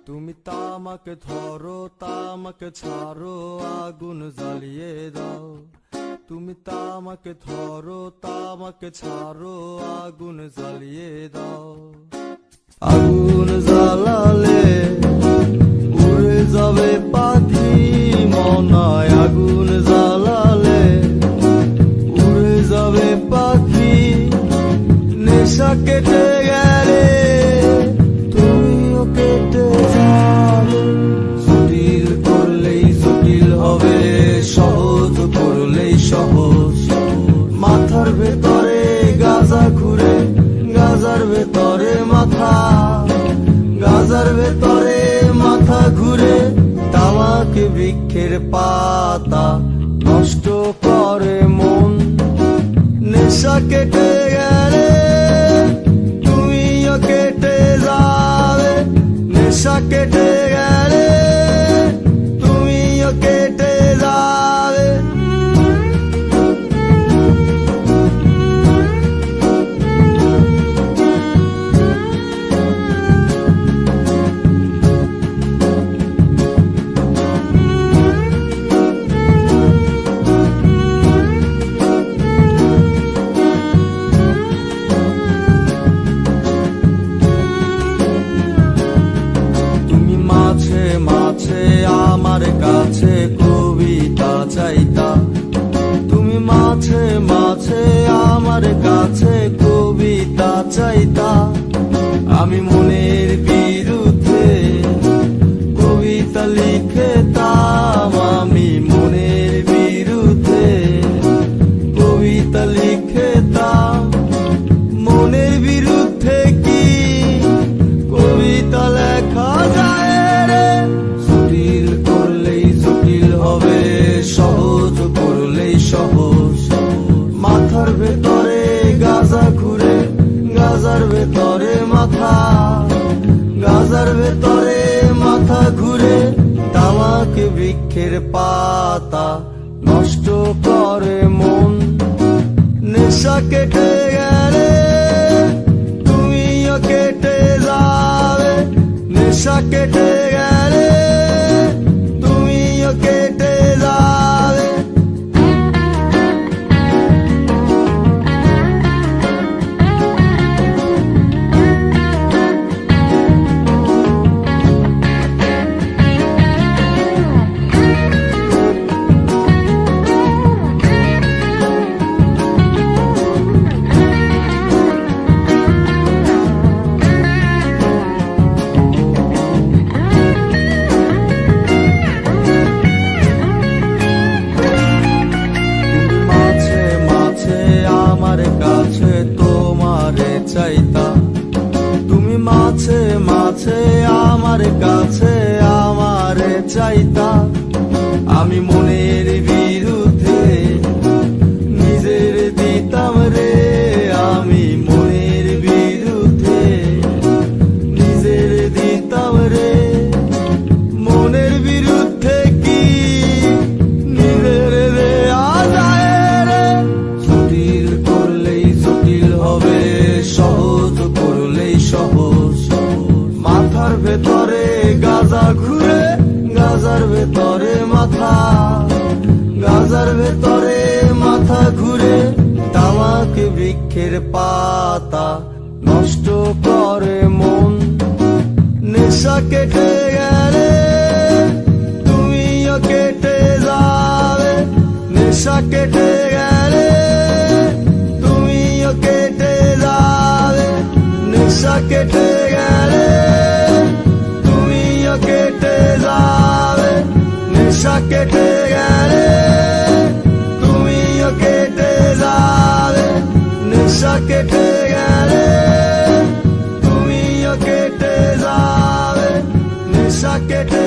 তুমি তামাকে ধরো, তামাকে ছাড়ো, আগুন জ্বালিয়ে দাও। তুমি তামাকে ধরো, তামাকে ছাড়ো, আগুন জ্বালিয়ে দাও। আগুন জ্বালালে উড়ে যাবে পাখি মনায়, আগুন জ্বালালে উড়ে যাবে পাখি। নেশা কেটে গেলে তুমিও কেটে যাবে। জটিল করলেই জটিল হবে, সহজ করলেই সহজ। মাথার ভেতরে গাজা ঘুরে, গাজার ভেতরে মাথা, গাজার ভেতরে মাথা ঘুরে। তামাক বৃক্ষের পাতা নষ্ট করে মন। নেশা কেটে গেলে তুমিও কেটে যাবে। নেশা কেটে গেলে তুমিও কেটে যাবে। মাঝে আমার কাছে কবিতা চাইতা। তুমি মাঝে মাঝে আমার কাছে কবিতা চাইতা। আমি মনের বিরুদ্ধে কবিতা লিখতাম। আমি মনের বিরুদ্ধে কবিতা লিখতাম। মনের বিরুদ্ধে কি কবিতা লেখা যায়? জটিল করলেই জটিল হবে, সহজ করলেই সহজ। মাথার ভেতরে গাজা ঘুরে, গাজার ভেতরে মাথা, গাজার ভেতরে মাথা ঘুরে। তামাক বৃক্ষের পাতা নষ্ট করে মন। নেশা কেটে গেলে তুমিও কেটে যাবে। নেশা কেটে গেলে তুমিও কেটে যাবে। তোমারে চাইতা। তুমি মাঝে মাঝে আমার কাছে আমারে চাইতা। আমি মনের বিরুদ্ধে নিজের দিতাম রে। আমি মনের বিরুদ্ধে নিজের দিতাম রে। মনের বিরুদ্ধে কি নিজের দেয়া যায় রে? জটিল করলেই জটিল হবে, সহজ করলেই সহজ। মাথার ভেতরে গাজা ঘুরে, গাজার ভেতরে মাথা, গাজার ভেতরে মাথা ঘুরে। তামাক বৃক্ষের পাতা নষ্ট করে মন। নেশা কেটে গেলে তুমিও কেটে যাবে। নেশা কেটে গেলে তুমিও কেটে যাবে। নেশা কেটে গেলে তুমিও কেটে যাবে। নেশা কেটে গেলে তুমিও কেটে যাবে। নেশা কেটে গেলে তুমিও কেটে যাবে। নেশা কেটে